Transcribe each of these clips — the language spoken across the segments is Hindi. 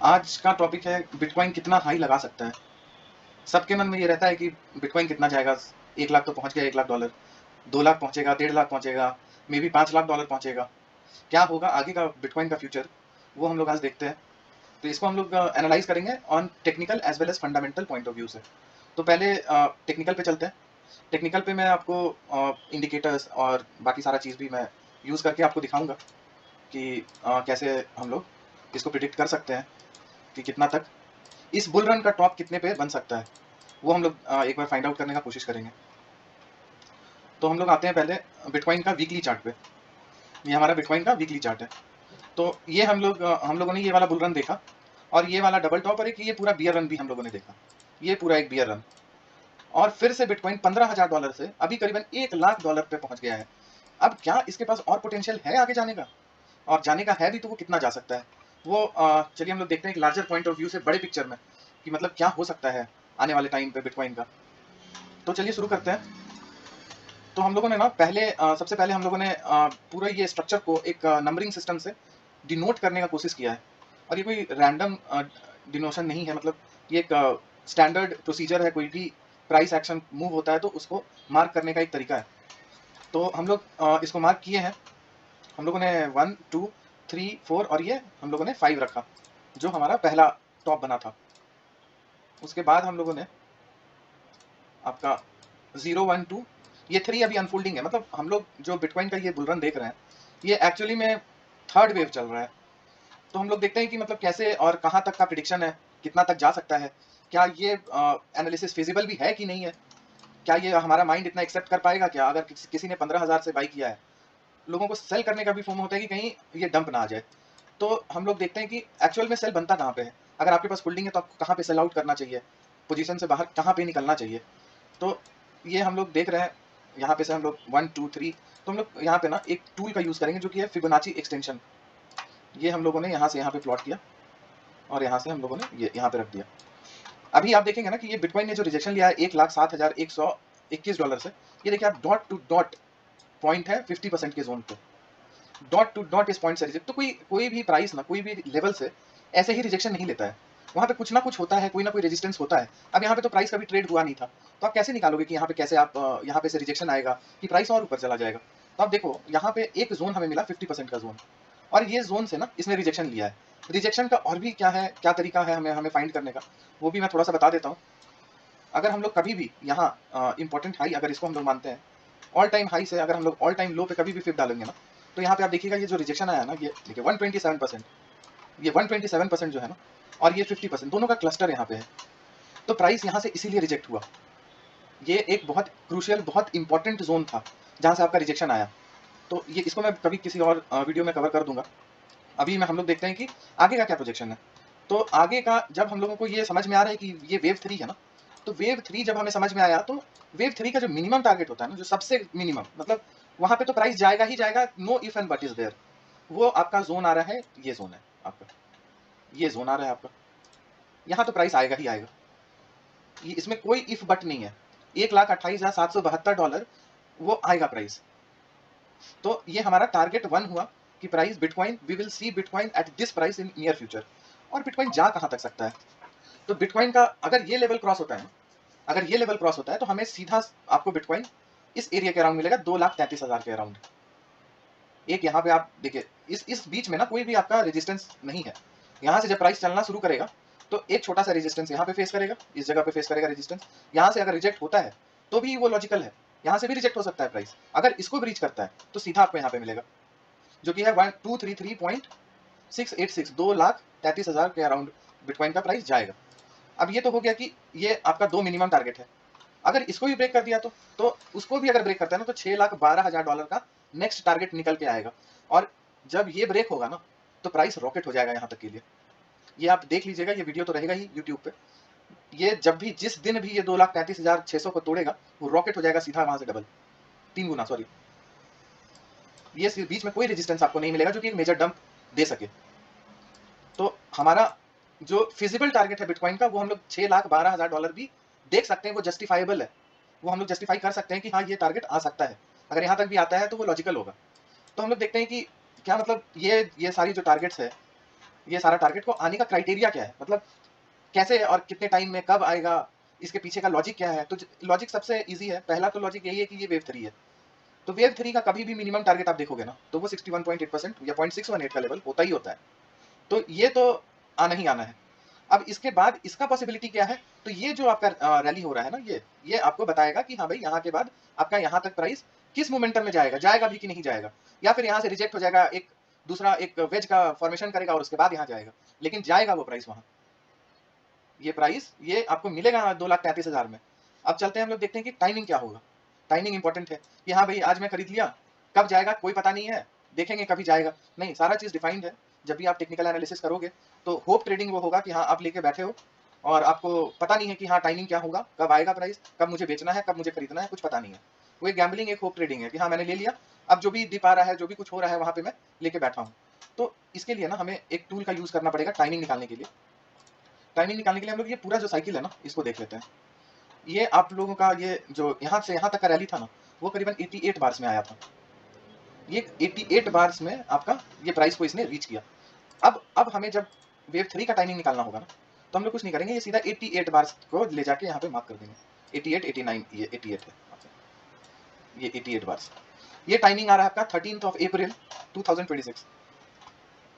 आज का टॉपिक है बिटकॉइन कितना हाई लगा सकता है। सबके मन में ये रहता है कि बिटकॉइन कितना जाएगा। 1 लाख तो पहुंच गया, 1 लाख डॉलर, 2 लाख पहुंचेगा, 1.5 लाख पहुंचेगा, मे बी 5 लाख डॉलर पहुंचेगा। क्या होगा आगे का बिटकॉइन का फ्यूचर, वो हम लोग आज देखते हैं। तो इसको हम लोग एनालाइज करेंगे on technical as well as fundamental point of view से। तो पहले टेक्निकल पे चलते हैं। टेक्निकल पे मैं आपको इंडिकेटर्स और बाकी सारा चीज़ भी मैं यूज़ करके आपको दिखाऊंगा कि कैसे हम लोग इसको प्रिडिक्ट कर सकते हैं कि कितना तक इस बुल रन का टॉप कितने पे बन सकता है। वो हम लोग एक बार फाइंड आउट करने का कोशिश करेंगे। तो हम लोग आते हैं पहले बिटकॉइन का वीकली चार्ट पे। ये हमारा बिटकॉइन का वीकली चार्ट है। तो ये हम लोगों ने ये वाला बुल रन देखा और ये वाला डबल टॉप और एक ये पूरा बियर रन भी हम लोगों ने देखा। ये पूरा एक बियर रन और फिर से बिटकॉइन $15,000 से अभी करीबन $1 लाख पे पहुंच गया है। अब क्या इसके पास और पोटेंशियल है आगे जाने का, और जाने का है भी तो वो कितना जा सकता है वो चलिए हम लोग देखते हैं एक लार्जर पॉइंट ऑफ व्यू से, बड़े पिक्चर में कि मतलब क्या हो सकता है आने वाले टाइम पे बिटकॉइन का। तो चलिए शुरू करते हैं। तो हम लोगों ने ना पहले सबसे पहले हम लोगों ने पूरा ये स्ट्रक्चर को एक नंबरिंग सिस्टम से डिनोट करने का कोशिश किया है। और ये कोई रैंडम डिनोशन नहीं है, मतलब ये एक स्टैंडर्ड प्रोसीजर है। कोई भी प्राइस एक्शन मूव होता है तो उसको मार्क करने का एक तरीका है। तो हम लोग इसको मार्क किए हैं। हम लोगों ने 1 2 3 4 और ये हम लोगों ने 5 रखा, जो हमारा पहला टॉप बना था। उसके बाद हम लोगों ने आपका 0 1 2, ये 3 अभी अनफोल्डिंग है। मतलब हम लोग जो बिटकॉइन का ये बुल रन देख रहे हैं, ये एक्चुअली में थर्ड वेव चल रहा है। तो हम लोग देखते हैं कि मतलब कैसे और कहाँ तक का प्रिडिक्शन है, कितना तक जा सकता है, क्या ये एनालिसिस फिजिबल भी है कि नहीं है, क्या ये हमारा माइंड इतना एक्सेप्ट कर पाएगा। क्या अगर किसी ने 15,000 से बाई किया है, लोगों को सेल करने का भी फोमो होता है कि कहीं ये डंप ना आ जाए। तो हम लोग देखते हैं कि एक्चुअल में सेल बनता कहाँ पे है। अगर आपके पास होल्डिंग है तो आपको कहाँ पे सेल आउट करना चाहिए, पोजीशन से बाहर कहाँ पे निकलना चाहिए। तो ये हम लोग देख रहे हैं। यहाँ पे से हम लोग 1 2 3, तो हम लोग यहाँ पे ना एक टूल का यूज करेंगे जो कि है फिबोनाची एक्सटेंशन। ये हम लोगों ने यहाँ से यहाँ पे प्लॉट किया और यहाँ से हम लोगों ने ये यहाँ पे रख दिया। अभी आप देखेंगे ना कि ये बिटकॉइन ने जो रिजेक्शन लिया है $1,07,121 से, ये देखिए आप डॉट टू डॉट पॉइंट है 50% के जोन पे। डॉट टू डॉट इस पॉइंट से रिजेक्ट। तो कोई कोई भी प्राइस ना कोई भी लेवल से ऐसे ही रिजेक्शन नहीं लेता है। वहां पे कुछ ना कुछ होता है, कोई ना कोई रेजिस्टेंस होता है। अब यहाँ पे तो प्राइस का भी ट्रेड हुआ नहीं था, तो आप कैसे निकालोगे कि यहाँ पे कैसे आप यहाँ पे से रिजेक्शन आएगा कि प्राइस और ऊपर चला जाएगा। तो आप देखो यहाँ पे एक जोन हमें मिला 50% का जोन, और ये जोन से ना इसने रिजेक्शन लिया है। रिजेक्शन का और भी क्या है, क्या तरीका है हमें हमें फाइंड करने का, वो भी मैं थोड़ा सा बता देता हूँ। अगर हम लोग कभी भी यहाँ इंपॉर्टेंट हाई, अगर इसको हम लोग मानते हैं ऑल टाइम हाई से, अगर हम लोग ऑल टाइम लो पे कभी भी फिर डालेंगे ना, तो यहाँ पे आप देखिएगा ये जो रिजेक्शन आया ना, ये देखिए 127%, ये 127% जो है ना, और ये 50% दोनों का क्लस्टर यहाँ पे है। तो प्राइस यहाँ से इसीलिए रिजेक्ट हुआ। ये एक बहुत क्रूशियल बहुत इंपॉर्टेंट जोन था जहाँ से आपका रिजेक्शन आया। तो ये इसको मैं कभी किसी और वीडियो में कवर कर दूंगा। अभी में हम लोग देखते हैं कि आगे का क्या प्रोजेक्शन है। तो आगे का जब हम लोगों को ये समझ में आ रहा है कि ये वेव 3 है ना, तो वेव 3 जब हमें समझ में आया, तो वेव 3 का जो मिनिमम टारगेट होता है ना, जो सबसे मिनिमम, मतलब वहां पे तो प्राइस जाएगा ही जाएगा, no if and but is there. वो आपका जोन आ रहा है, ये जोन है आपका, ये जोन आ रहा है आपका, यहाँ तो प्राइस आएगा ही आएगा। इसमें कोई इफ बट नहीं है। $1,28,772 वो आएगा प्राइस। तो ये हमारा टारगेट 1 हुआ कि price bitcoin, we will see bitcoin at this price in near future. और बिटकॉइन जा कहां तक सकता है, तो बिटकॉइन का अगर ये लेवल क्रॉस होता है, अगर ये लेवल क्रॉस होता है तो हमें सीधा आपको बिटकॉइन इस एरिया के अराउंड मिलेगा, 2,33,000 के अराउंड। एक यहाँ पे आप देखिए इस बीच में ना कोई भी आपका रेजिस्टेंस नहीं है। यहाँ से जब प्राइस चलना शुरू करेगा तो एक छोटा सा रेजिस्टेंस यहाँ पे फेस करेगा, इस जगह पे फेस करेगा रेजिस्टेंस। यहाँ से अगर रिजेक्ट होता है तो भी वो लॉजिकल है, यहाँ से भी रिजेक्ट हो सकता है प्राइस। अगर इसको भी रीच करता है तो सीधा आपको यहाँ पे मिलेगा, जो कि है 1233.686, 2,33,000 के अराउंड बिटकॉइन का प्राइस जाएगा। अब ये तो हो गया कि ये आपका 2 मिनिमम टारगेट है। अगर इसको भी ब्रेक कर दिया तो उसको भी अगर ब्रेक करता है ना, तो $6,12,000 का नेक्स्ट टारगेट निकल के आएगा। और जब ये ब्रेक होगा ना, तो प्राइस रॉकेट हो जाएगा यहाँ तक के लिए। ये आप देख लीजिएगा, ये वीडियो तो रहेगा ही यूट्यूब पे। ये जब भी जिस दिन भी ये 2,33,600 को तोड़ेगा, वो रॉकेट हो जाएगा सीधा वहां से डबल, 3 गुना सॉरी। ये बीच में कोई रेजिस्टेंस आपको नहीं मिलेगा जो कि एक मेजर डंप दे सके। तो हमारा जो फिजिबल टारगेट है बिटकॉइन का, वो हम लोग $6,12,000 भी देख सकते हैं, वो जस्टिफाइबल है। वो हम लोग जस्टिफाई कर सकते हैं कि हाँ ये टारगेट आ सकता है। अगर यहाँ तक भी आता है तो वो लॉजिकल होगा। तो हम लोग देखते हैं कि क्या मतलब ये सारी जो टारगेट्स है, ये सारा टारगेट को आने का क्राइटेरिया क्या है, मतलब कैसे और कितने टाइम में कब आएगा, इसके पीछे का लॉजिक क्या है। तो लॉजिक सबसे इजी है, पहला तो लॉजिक यही है कि ये वेव 3 है, तो वेव 3 का कभी भी मिनिमम टारगेट आप देखोगे ना तो वो 61.8% या 0.618 का लेवल होता ही होता है, तो ये तो आना ही आना है। अब इसके बाद इसका पॉसिबिलिटी क्या है, तो ये जो आपका रैली हो रहा है ना, ये आपको बताएगा कि हाँ भाई यहाँ के बाद आपका यहाँ तक प्राइस किस मोमेंटम में जाएगा भी कि नहीं जाएगा, या फिर यहाँ से रिजेक्ट हो जाएगा, एक दूसरा एक वेज का फॉर्मेशन करेगा और उसके बाद यहाँ जाएगा, लेकिन जाएगा वो प्राइस वहां। ये प्राइस ये आपको मिलेगा 2,33,000 में। अब चलते हैं हम लोग देखते हैं कि टाइमिंग क्या होगा। टाइमिंग इंपॉर्टेंट है कि हाँ भाई आज मैं खरीद लिया, कब जाएगा कोई पता नहीं है, देखेंगे कभी जाएगा नहीं, सारा चीज डिफाइंड है। जब भी आप टेक्निकल एनालिसिस करोगे तो होप ट्रेडिंग वो होगा कि हाँ आप लेके बैठे हो और आपको पता नहीं है कि हाँ टाइमिंग क्या होगा, कब आएगा प्राइस, कब मुझे बेचना है, कब मुझे खरीदना है, कुछ पता नहीं है। वो एक गैम्बलिंग, एक होप ट्रेडिंग है कि हाँ मैंने ले लिया, अब जो भी दिप आ रहा है, जो भी कुछ हो रहा है वहां पे मैं लेके बैठा हूँ। तो इसके लिए ना हमें एक टूल का यूज करना पड़ेगा टाइमिंग निकालने के लिए। टाइमिंग निकालने के लिए हम लोग ये पूरा जो साइकिल है ना इसको देख लेते हैं। ये आप लोगों का ये जो यहाँ से यहाँ तक का रैली था ना, वो करीबन 88 बार्स में आया था। ये 88 बार्स में आपका ये प्राइस को इसने रीच किया। अब हमें जब वेव 3 का टाइमिंग निकालना होगा ना, तो हम लोग कुछ नहीं करेंगे, ये सीधा 88 बार्स को ले जाके यहाँ पे मार्क कर देंगे। 88, 89, ये 88 है, ये 88 बार्स। ये टाइमिंग आ रहा है आपका 13 अप्रैल 2026।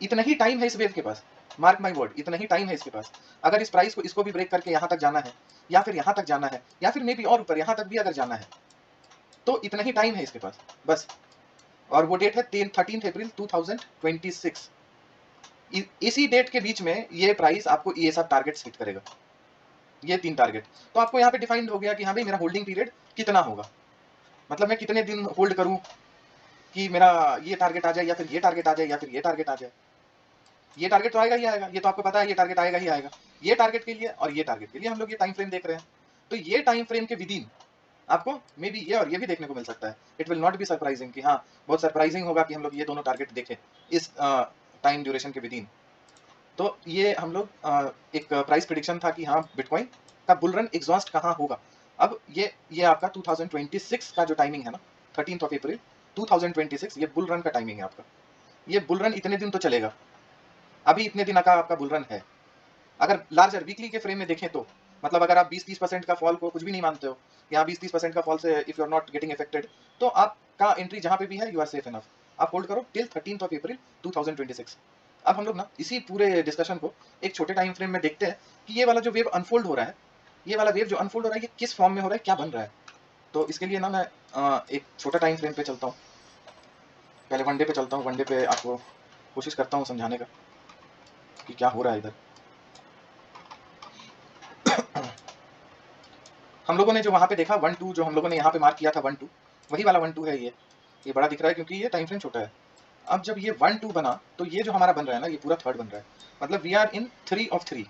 इतना ही टाइम है इस वेव के पास, मार्क माई वर्ड, इतना ही टाइम है इसके पास। अगर इस प्राइस को इसको भी ब्रेक करके यहाँ तक जाना है, या फिर यहाँ तक जाना है, या फिर मे बी और ऊपर यहाँ तक भी अगर जाना है, तो इतना ही टाइम है इसके पास बस। और वो डेट है 13 अप्रैल 2026। इसी डेट के बीच में ये प्राइस आपको ये सब टारगेट सेट करेगा, ये 3 टारगेट। तो आपको यहाँ पे डिफाइंड हो गया कि हाँ भाई मेरा होल्डिंग पीरियड कितना होगा, मतलब मैं कितने दिन होल्ड करूँ कि मेरा ये टारगेट आ जाए, या फिर ये टारगेट आ जाए, या फिर ये टारगेट आ जाए। ये टारगेट तो आएगा ही आएगा, ये तो आपको पता है, ये टारगेट आएगा ही आएगा। ये टारगेट के लिए और ये टारगेट के लिए हम लोग ये टाइम फ्रेम देख रहे हैं, तो ये टाइम फ्रेम के विदिन आपको मे बी ये और ये भी देखने को मिल सकता है। It will not be surprising कि हाँ बहुत सरप्राइजिंग होगा कि हम लोग ये दोनों टारगेट देखें इस टाइम ड्यूरेशन के विदिन। तो ये हम लोग एक प्राइस प्रिडिक्शन था कि हाँ बिटकॉइन का बुल रन एग्जॉस्ट कहाँ होगा। अब ये आपका 2026 का जो टाइमिंग है ना, 13 अप्रैल 2026, ये बुल रन का टाइमिंग है आपका। ये बुल रन इतने दिन तो चलेगा, अभी इतने दिन का आपका बुल रन है। अगर लार्जर वीकली के फ्रेम में देखें तो मतलब अगर आप 20-30% का फॉल को कुछ भी नहीं मानते हो, या 20-30% का फॉल से if you are not getting affected, तो आपका एंट्री जहां पे भी है यू आर सेफ इनफ, आप होल्ड करो टिल 13 अप्रैल 2026। अब हम लोग ना इसी पूरे डिस्कशन को एक छोटे टाइम फ्रेम में देखते हैं कि ये वाला जो वेव अनफोल्ड हो रहा है, ये वाला वेव जो अनफोल्ड हो रहा है, ये किस फॉर्म में हो रहा है, क्या बन रहा है। तो इसके लिए ना मैं एक छोटा टाइम फ्रेम पे चलता हूँ, पहले वनडे पे चलता हूँ। वनडे पे आपको कोशिश करता हूँ समझाने का कि क्या हो रहा है इधर। हम लोगों ने जो वहां पे देखा 1-2, जो हम लोगों ने यहाँ पे मार्क किया था 1-2, वही वाला 1-2 है। ये बड़ा दिख रहा है क्योंकि ये टाइम फ्रेम छोटा है। अब जब ये 1-2 बना तो ये जो हमारा बन रहा है ना, ये पूरा थर्ड बन रहा है, मतलब वी आर इन 3 of 3।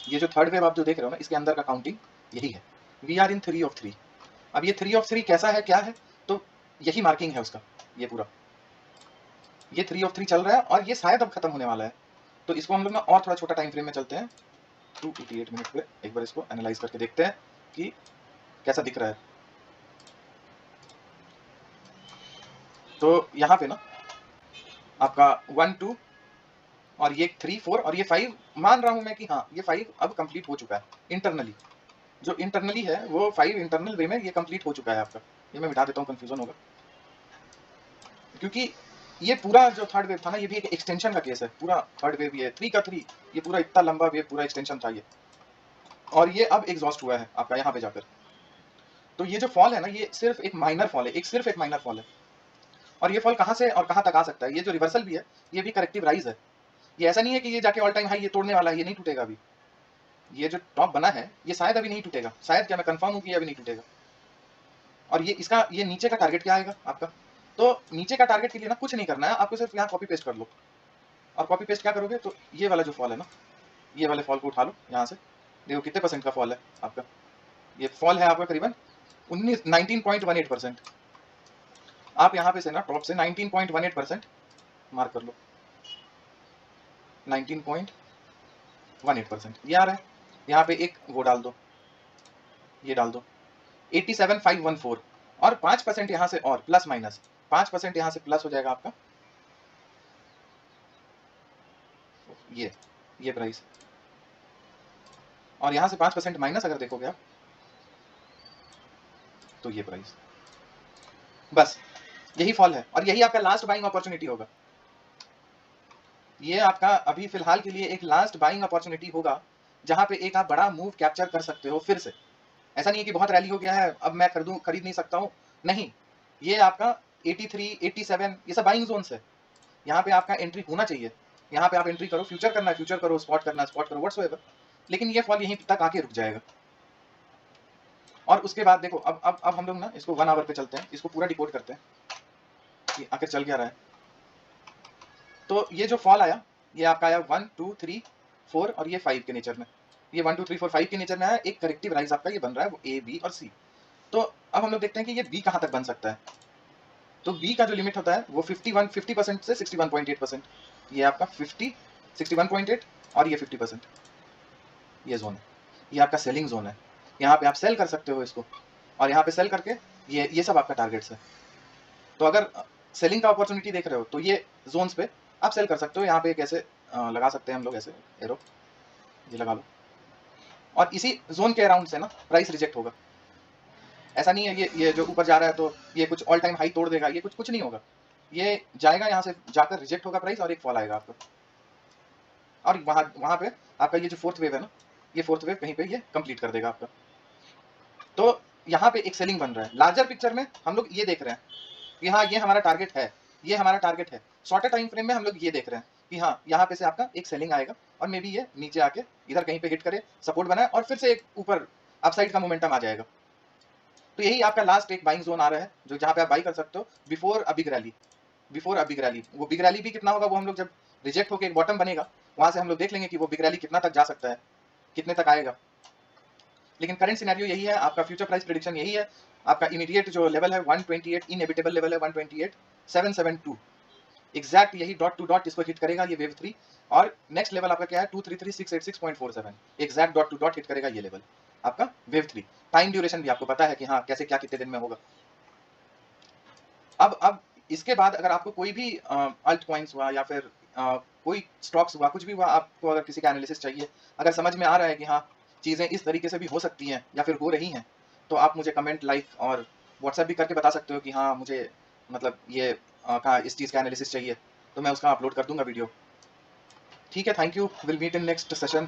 ये जो थर्ड वेव आप जो देख रहे हो ना, इसके अंदर का काउंटिंग यही है, वी आर इन 3 of 3। अब ये 3 of 3 कैसा है, क्या है, तो यही मार्किंग है उसका, ये पूरा ये 3 of 3 चल रहा है और ये शायद अब खत्म होने वाला है। तो इसको हम लोग ना और थोड़ा छोटा टाइम फ्रेम में चलते हैं, 288 मिनट पे एक बार इसको एनालाइज करके देखते हैं कि कैसा दिख रहा है। तो यहाँ पे ना आपका 1-2 और ये 3-4 और ये 5, मान रहा हूं मैं कि हाँ ये 5 अब कंप्लीट हो चुका है इंटरनली। जो इंटरनली है वो 5 इंटरनल वे में ये कंप्लीट हो चुका है आपका। ये मैं मिटा देता हूँ, कंफ्यूजन होगा, क्योंकि ये पूरा जो थर्ड वेव था ना, ये भी एक एक्सटेंशन का केस है। पूरा थर्ड वेव ये 3 का 3, ये पूरा इतना लंबा वेव पूरा एक्सटेंशन था ये, और ये अब एग्जॉस्ट हुआ है आपका यहाँ पे जाकर। तो ये जो फॉल है ना, ये सिर्फ एक माइनर फॉल है, सिर्फ एक माइनर फॉल है। और ये फॉल कहाँ से और कहाँ तक आ सकता है, ये जो रिवर्सल भी है ये भी करेक्टिव राइज है। ये ऐसा नहीं है कि ये जाके ऑल टाइम हाई ये तोड़ने वाला है, ये नहीं टूटेगा अभी। ये जो टॉप बना है ये शायद अभी नहीं टूटेगा, शायद क्या मैं कंफर्म हूँ कि अभी नहीं टूटेगा। और ये इसका ये नीचे का टारगेट क्या आएगा आपका, तो नीचे का टारगेट के लिए ना कुछ नहीं करना है आपको, सिर्फ यहाँ कॉपी पेस्ट कर लो। और कॉपी पेस्ट क्या करोगे, तो ये वाला जो फॉल है ना, ये वाले फॉल को उठा लो यहाँ से, देखो कितने परसेंट का फॉल है आपका। ये फॉल है आपका करीबन 19.18%। आप यहाँ पे से ना टॉप से 19.18% मार्क कर लो, 19.18% ये आ रहा है। यहाँ पे एक वो डाल दो, ये डाल दो 87,514, और 5% यहाँ से और प्लस माइनस 5% यहाँ से प्लस हो जाएगा आपका ये ये प्राइस, और यहाँ से 5% माइनस अगर देखोगे आप तो ये प्राइस। बस यही फॉल है और यही आपका लास्ट बाइंग अपॉर्चुनिटी होगा। ये आपका अभी फिलहाल के लिए एक लास्ट बाइंग अपॉर्चुनिटी होगा जहां पे एक आप बड़ा मूव कैप्चर कर सकते हो फिर से। ऐसा नहीं है कि बहुत रैली हो गया है अब मैं खरीद नहीं सकता हूँ, नहीं, ये आपका 83, 87 ये सब बाइंग जोन्स है। यहाँ पे आपका एंट्री होना चाहिए, यहाँ पे आप एंट्री करो, फ्यूचर करना है फ्यूचर करो, स्पॉट करना है स्पॉट करो, व्हाट्सएवर। लेकिन ये फॉल यहीं तक आके रुक जाएगा। और उसके बाद देखो अब हम लोग ना इसको 1 आवर पे चलते हैं, इसको पूरा डिकोड करते हैं कि आखिर चल क्या रहा है। तो ये जो फॉल आया ये आपका आया 1 2 3 4 और ये 5 के नेचर में, ये 1 2 3 4 5 के नेचर में आया। एक करेक्टिव राइज आपका ये बन रहा है, वो ए बी और सी। तो अब हम लोग देखते हैं कि ये बी कहाँ तक बन सकता है। तो बी का जो लिमिट होता है वो 50% से 61.8%। ये आपका 50 61.8 और ये 50%, ये जोन है, ये आपका सेलिंग जोन है। यहाँ पे आप सेल कर सकते हो इसको, और यहाँ पे सेल करके ये सब आपका टारगेट्स है। तो अगर सेलिंग का अपॉर्चुनिटी देख रहे हो तो ये जोन्स पे आप सेल कर सकते हो। यहाँ पे कैसे लगा सकते हैं हम लोग, ऐसे एरो ये लगा लो, और इसी जोन के अराउंड से ना प्राइस रिजेक्ट होगा। ऐसा नहीं है ये जो ऊपर जा रहा है तो ये कुछ ऑल टाइम हाई तोड़ देगा, ये कुछ नहीं होगा। ये जाएगा यहाँ से जाकर रिजेक्ट होगा प्राइस और एक फॉल आएगा आपको, और वहां पे आपका ये जो फोर्थ वेव है ना, ये फोर्थ वेव कहीं पे ये कंप्लीट कर देगा आपका। तो यहाँ पे एक सेलिंग बन रहा है। लार्जर पिक्चर में हम लोग ये देख रहे हैं कि हाँ ये हमारा टारगेट है, ये हमारा टारगेट है। शॉर्टर टाइम फ्रेम में हम लोग ये देख रहे हैं कि हाँ यहाँ पे से आपका एक सेलिंग आएगा और मे बी ये नीचे आके इधर कहीं पे हिट करे, सपोर्ट बनाए और फिर से एक ऊपर अपसाइड का मोमेंटम आ जाएगा। तो यही आपका लास्ट एक बाइंग जोन आ रहा है जो जहाँ पे आप बाई कर सकते हो before a big rally. Before a big rally, वो बिग रैली भी कितना होगा वो हम लोग जब रिजेक्ट होकर एक बॉटम बनेगा वहां से हम लोग देख लेंगे कि वो बिग रैली कितना तक जा सकता है, कितने तक आएगा। लेकिन करंट सिनेरियो यही है, आपका फ्यूचर प्राइस प्रेडिक्शन यही है। आपका इमीडिएट जो लेवल है 128, इनएविटेबल लेवल है 128,772, एग्जैक्ट यही डॉट टू डॉट इसको हिट करेगा ये वेव 3। और नेक्स्ट लेवल आपका क्या है 233,686.47, exact dot to dot hit करेगा ये लेवल आपका वेव 3। टाइम ड्यूरेशन भी आपको पता है कि हाँ कैसे क्या कितने दिन में होगा। अब इसके बाद अगर आपको कोई भी अल्ट कॉइन्स हुआ या फिर कोई स्टॉक्स हुआ, कुछ भी हुआ, आपको अगर किसी का एनालिसिस चाहिए, अगर समझ में आ रहा है कि हाँ चीज़ें इस तरीके से भी हो सकती हैं या फिर हो रही हैं, तो आप मुझे कमेंट, लाइक और व्हाट्सएप भी करके बता सकते हो कि हाँ मुझे मतलब ये कहाँ इस चीज़ का एनालिसिस चाहिए, तो मैं उसका अपलोड कर दूंगा वीडियो। ठीक है, thank you, will meet in next session.